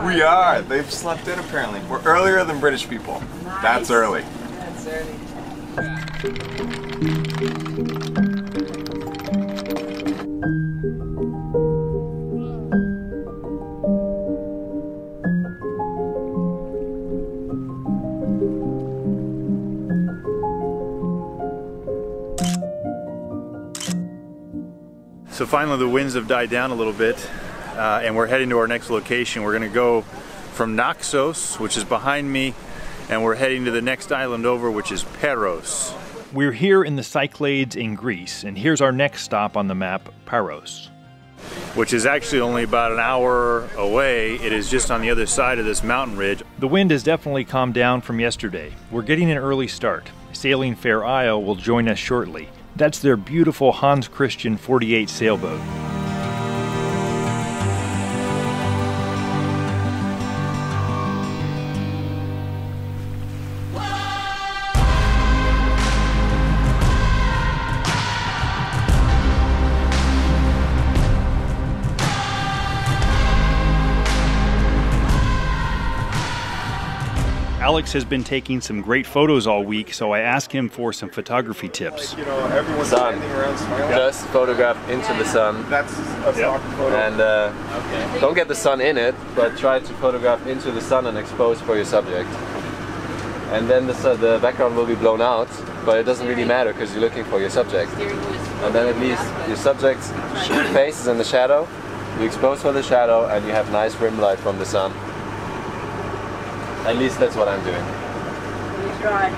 We are. They've slept in apparently. We're earlier than British people. Nice. That's early. That's early. So finally the winds have died down a little bit. And we're heading to our next location. We're going to go from Naxos, which is behind me, and we're heading to the next island over, which is Paros. We're here in the Cyclades in Greece, and here's our next stop on the map, Paros, which is actually only about an hour away. It is just on the other side of this mountain ridge. The wind has definitely calmed down from yesterday. We're getting an early start. Sailing Fair Isle will join us shortly. That's their beautiful Hans Christian 48 sailboat. Alex has been taking some great photos all week, so I asked him for some photography tips. You know, everyone's standing around smiling. Just photograph into the sun. That's a stock photo. And don't get the sun in it, but try to photograph into the sun and expose for your subject. And then the background will be blown out, but it doesn't really matter because you're looking for your subject. And then at least your subject's face is in the shadow, you expose for the shadow, and you have nice rim light from the sun. At least that's what I'm doing. You try.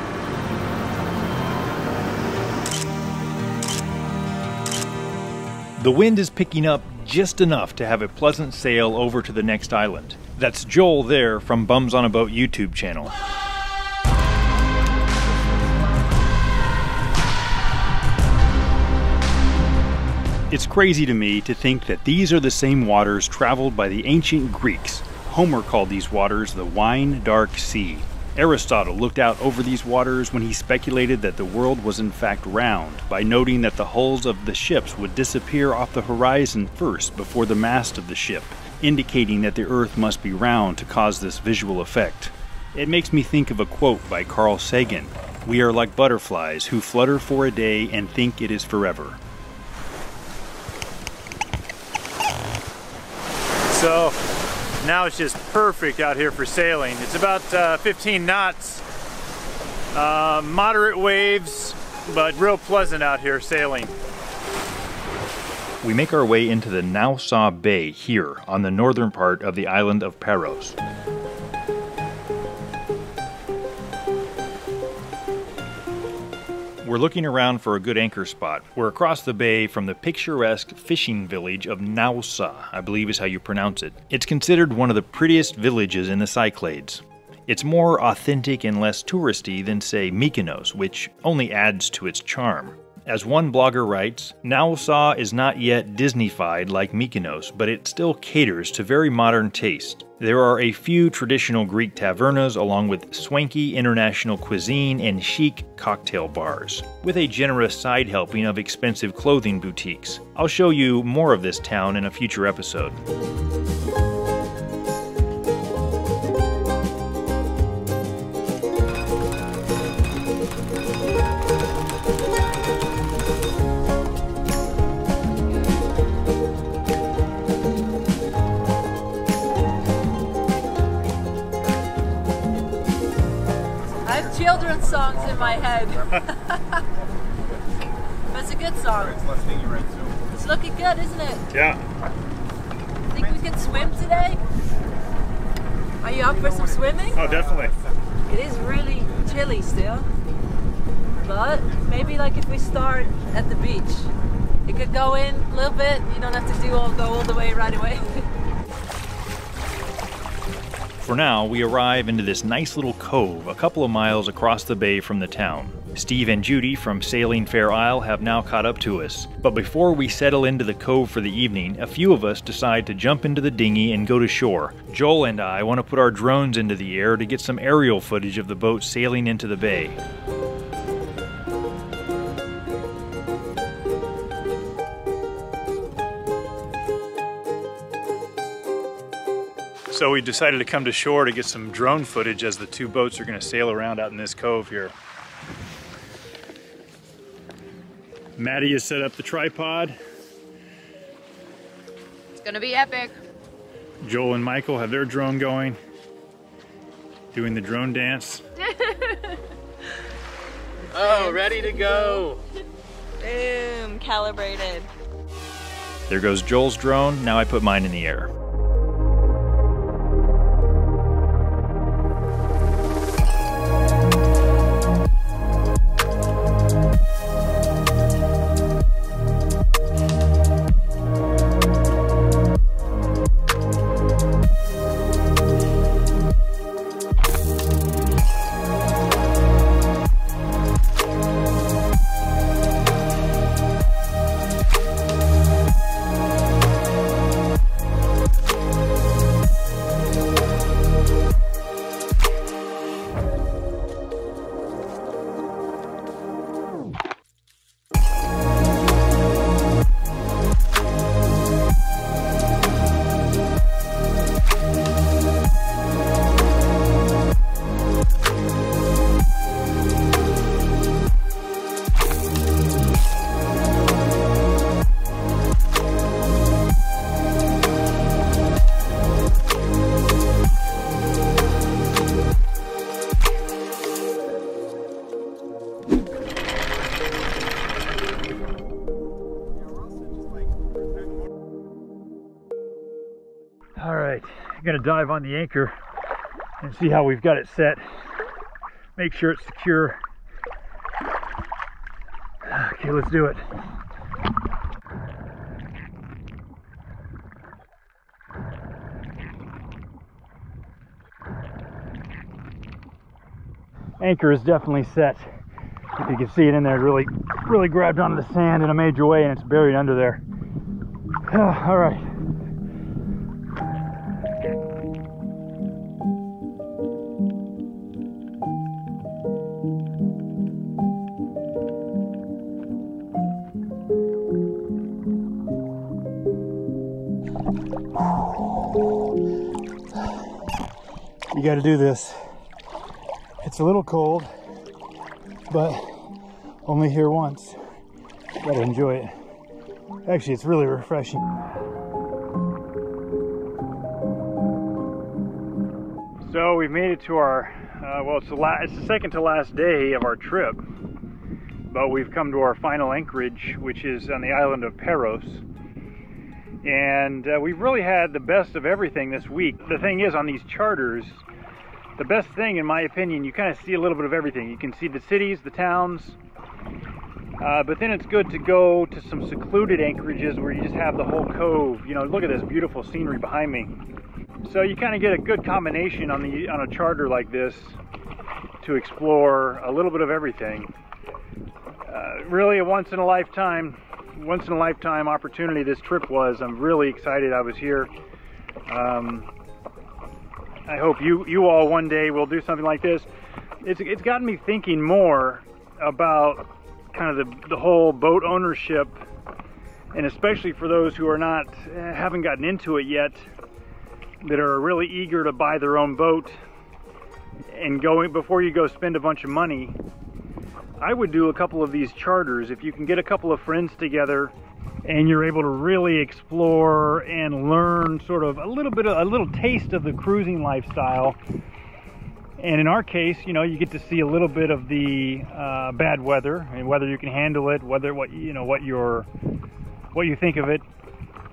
The wind is picking up just enough to have a pleasant sail over to the next island. That's Joel there from Bums on a Boat YouTube channel. It's crazy to me to think that these are the same waters traveled by the ancient Greeks. Homer called these waters the wine dark sea. Aristotle looked out over these waters when he speculated that the world was in fact round, by noting that the hulls of the ships would disappear off the horizon first before the mast of the ship, indicating that the earth must be round to cause this visual effect. It makes me think of a quote by Carl Sagan: "We are like butterflies who flutter for a day and think it is forever." So now it's just perfect out here for sailing. It's about 15 knots, moderate waves, but real pleasant out here sailing. We make our way into the Naousa Bay here on the northern part of the island of Paros. We're looking around for a good anchor spot. We're across the bay from the picturesque fishing village of Naousa, I believe is how you pronounce it. It's considered one of the prettiest villages in the Cyclades. It's more authentic and less touristy than, say, Mykonos, which only adds to its charm. As one blogger writes, Naousa is not yet Disney-fied like Mykonos, but it still caters to very modern taste. There are a few traditional Greek tavernas along with swanky international cuisine and chic cocktail bars, with a generous side helping of expensive clothing boutiques. I'll show you more of this town in a future episode. Children's songs in my head. But it's a good song. It's looking good, isn't it? Yeah. Think we can swim today? Are you up for some swimming? Oh, definitely. It is really chilly still. But maybe like if we start at the beach, it could go in a little bit. You don't have to go all the way right away. For now, we arrive into this nice little cove a couple of miles across the bay from the town. Steve and Judy from Sailing Fair Isle have now caught up to us. But before we settle into the cove for the evening, a few of us decide to jump into the dinghy and go to shore. Joel and I want to put our drones into the air to get some aerial footage of the boat sailing into the bay. So we decided to come to shore to get some drone footage as the two boats are going to sail around out in this cove here. Maddie has set up the tripod. It's gonna be epic. Joel and Michael have their drone going, doing the drone dance. Oh, ready to go. Boom, calibrated. There goes Joel's drone. Now I put mine in the air. Alright, I'm going to dive on the anchor and see how we've got it set. Make sure it's secure. Okay, let's do it. Anchor is definitely set. If you can see it in there, it really grabbed onto the sand in a major way, and it's buried under there. All right. You got to do this. It's a little cold, but only here once. Gotta enjoy it. Actually, it's really refreshing. So we've made it to our, well, it's the second to last day of our trip, but we've come to our final anchorage, which is on the island of Paros. And we've really had the best of everything this week. The thing is, on these charters, the best thing, in my opinion, you kind of see a little bit of everything. You can see the cities, the towns, but then it's good to go to some secluded anchorages where you just have the whole cove. You know, look at this beautiful scenery behind me. So you kind of get a good combination on a charter like this to explore a little bit of everything. Really a once in a lifetime opportunity this trip was. I'm really excited I was here. I hope you all one day will do something like this. It's gotten me thinking more about kind of the whole boat ownership, and especially for those who are haven't gotten into it yet, that are really eager to buy their own boat and before you go spend a bunch of money. I would do a couple of these charters. If you can get a couple of friends together and you're able to really explore and learn sort of a little taste of the cruising lifestyle. And in our case, you know, you get to see a little bit of the bad weather and whether you can handle it, what you think of it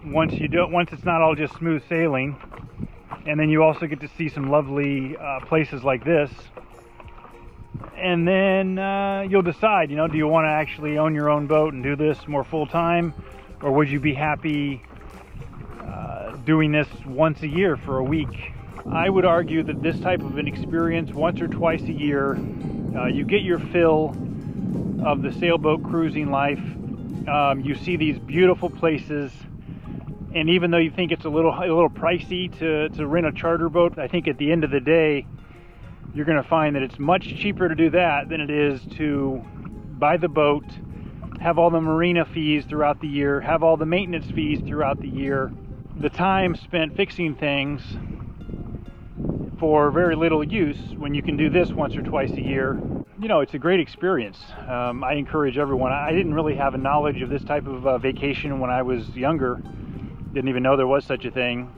once it's not all just smooth sailing. And then you also get to see some lovely places like this. And then you'll decide, you know, do you want to actually own your own boat and do this more full-time, or would you be happy doing this once a year for a week? I would argue that this type of an experience, once or twice a year, you get your fill of the sailboat cruising life. You see these beautiful places, and even though you think it's a little pricey to rent a charter boat, I think at the end of the day you're going to find that it's much cheaper to do that than it is to buy the boat, have all the marina fees throughout the year, have all the maintenance fees throughout the year, the time spent fixing things for very little use when you can do this once or twice a year. You know, it's a great experience. I encourage everyone. I didn't really have a knowledge of this type of vacation when I was younger. Didn't even know there was such a thing.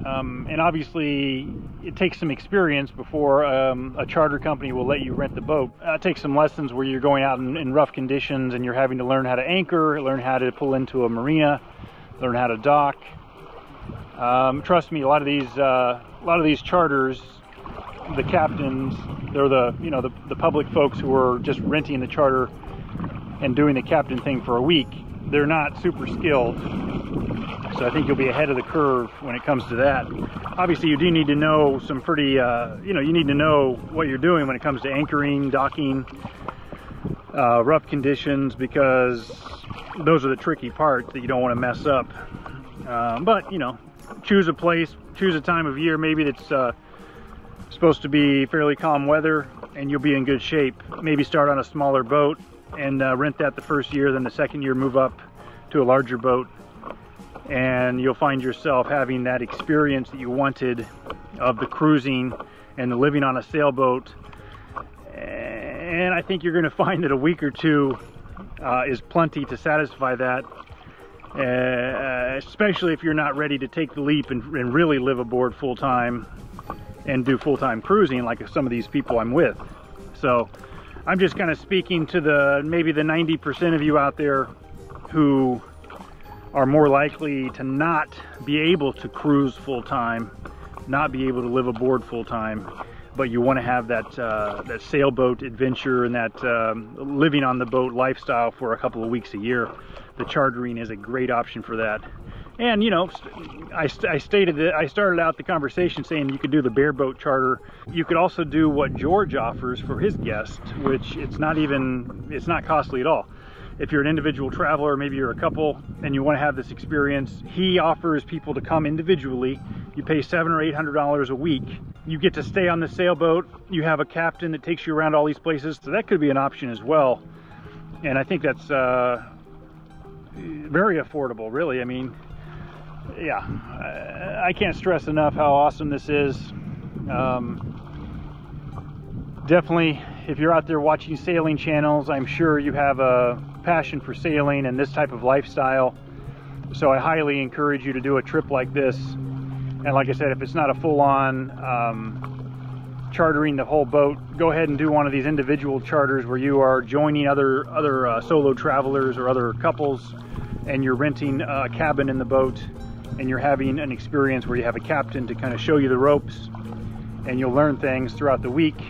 And obviously it takes some experience before a charter company will let you rent the boat. It takes some lessons where you're going out in rough conditions and you're having to learn how to anchor, learn how to pull into a marina, learn how to dock. Trust me, a lot of these charters, the captains, they're the public folks who are just renting the charter and doing the captain thing for a week. They're not super skilled, so I think you'll be ahead of the curve when it comes to that. Obviously, you do need to know some pretty, you need to know what you're doing when it comes to anchoring, docking, rough conditions, because those are the tricky parts that you don't want to mess up. But, you know, choose a place, choose a time of year maybe that's supposed to be fairly calm weather, and you'll be in good shape. Maybe start on a smaller boat and rent that the first year, then the second year move up to a larger boat, and you'll find yourself having that experience that you wanted of the cruising and the living on a sailboat. And I think you're going to find that a week or two is plenty to satisfy that, especially if you're not ready to take the leap and really live aboard full-time and do full-time cruising like some of these people I'm with. So I'm just kind of speaking to maybe the 90% of you out there who are more likely to not be able to cruise full-time, not be able to live aboard full-time, but you want to have that sailboat adventure and that living on the boat lifestyle for a couple of weeks a year. The chartering is a great option for that. And you know, I started out the conversation saying you could do the bareboat charter. You could also do what George offers for his guests, which it's not costly at all. If you're an individual traveler, maybe you're a couple and you want to have this experience, he offers people to come individually. You pay $700 or $800 a week. You get to stay on the sailboat. You have a captain that takes you around all these places. So that could be an option as well. And I think that's very affordable, really. I mean, yeah, I can't stress enough how awesome this is. Definitely, if you're out there watching sailing channels, I'm sure you have a passion for sailing and this type of lifestyle. So I highly encourage you to do a trip like this. And like I said, if it's not a full-on chartering the whole boat, go ahead and do one of these individual charters where you are joining other solo travelers or other couples, and you're renting a cabin in the boat, and you're having an experience where you have a captain to kind of show you the ropes, and you'll learn things throughout the week.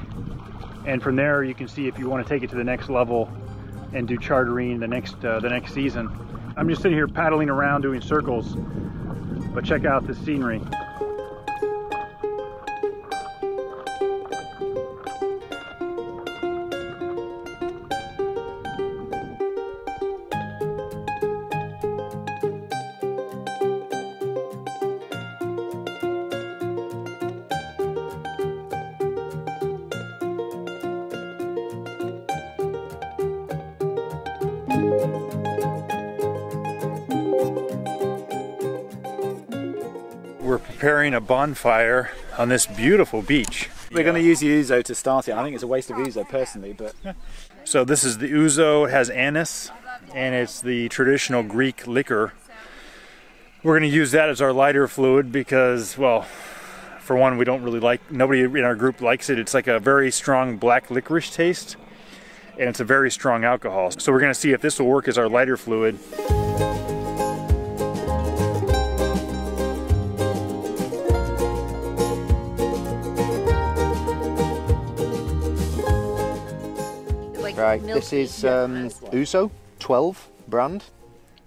And from there, you can see if you want to take it to the next level and do chartering the next season. I'm just sitting here paddling around doing circles, but check out this scenery. We're preparing a bonfire on this beautiful beach. We're going to use the ouzo to start it. I think it's a waste of ouzo personally, but... So this is the ouzo. It has anise, and it's the traditional Greek liquor. We're going to use that as our lighter fluid because, well, for one, we don't really like, nobody in our group likes it. It's like a very strong black licorice taste, and it's a very strong alcohol. So we're going to see if this will work as our lighter fluid. Right, this is ouzo 12 brand.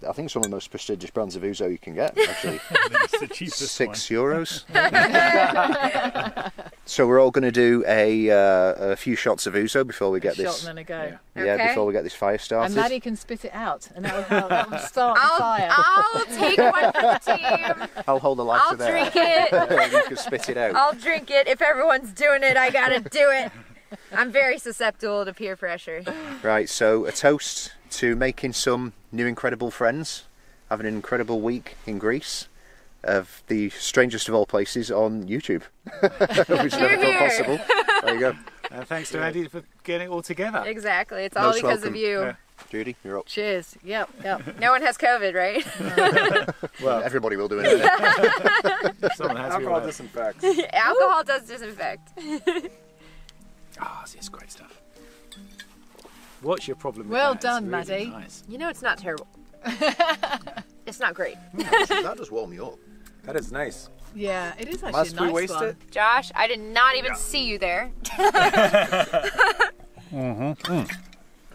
I think it's one of the most prestigious brands of ouzo you can get, actually. It's the cheapest €6. So we're all going to do a few shots of ouzo before we get Shot this. and then a go. Yeah, Okay. before we get this fire started. And Maddie can spit it out, and that will start the fire. I'll take one for the team. I'll hold the lighter I'll there. drink it. You can spit it out. I'll drink it. If everyone's doing it, I gotta do it. I'm very susceptible to peer pressure. Right, so a toast to making some new incredible friends, having an incredible week in Greece, of the strangest of all places on YouTube, which never thought possible. There you go. And thanks to Andy for getting it all together. Exactly. It's all Most because welcome. of you. Yeah. Judy, you're up. Cheers. Yep, yep. No one has COVID, right? Well, everybody will do it. Someone has to be Alcohol right. disinfects. Alcohol does disinfect. Ah, see, it's great stuff. What's your problem with Well that? done, It's really Maddie. Nice. You know it's not terrible. It's not great. That does warm you up. That is nice. Yeah, it is actually Must a nice we waste one. it? Josh, I did not even see you there.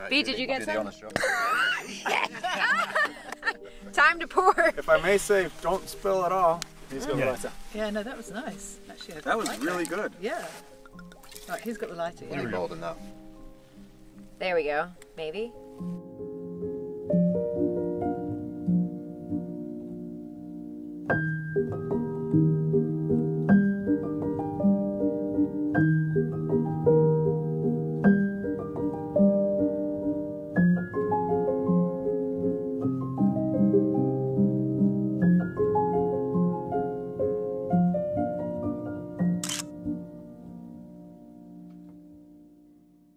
B, did you get Do the some? honest job. Time to pour. If I may say, don't spill it all. He's got Yeah. the lighter. Yeah, no, that was nice. Actually, I That was like really good. Yeah. Right, who's got the lighter? We need more than that. There we go. Maybe.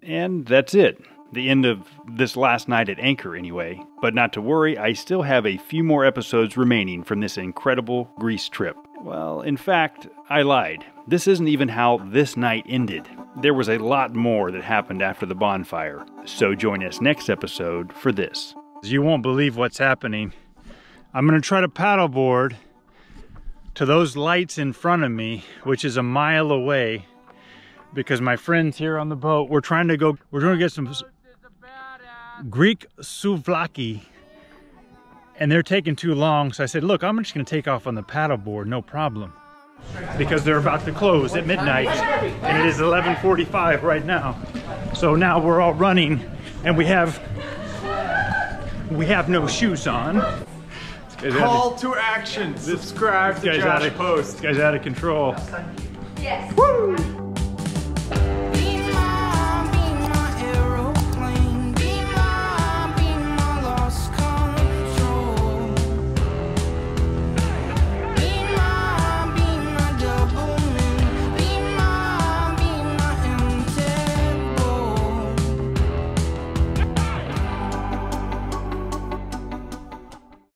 And that's it. The end of this last night at Anchor anyway. But not to worry, I still have a few more episodes remaining from this incredible Greece trip. Well, in fact, I lied. This isn't even how this night ended. There was a lot more that happened after the bonfire. So join us next episode for this. You won't believe what's happening. I'm going to try to paddleboard to those lights in front of me, which is a mile away, because my friends here on the boat, we're going to get some Greek souvlaki, and they're taking too long. So I said, look, I'm just going to take off on the paddleboard, no problem, because they're about to close at midnight, and it is 11:45 right now. So now we're all running, and we have no shoes on. Call to action. Subscribe to Josh Post. This guy's out of control. Yes. Woo!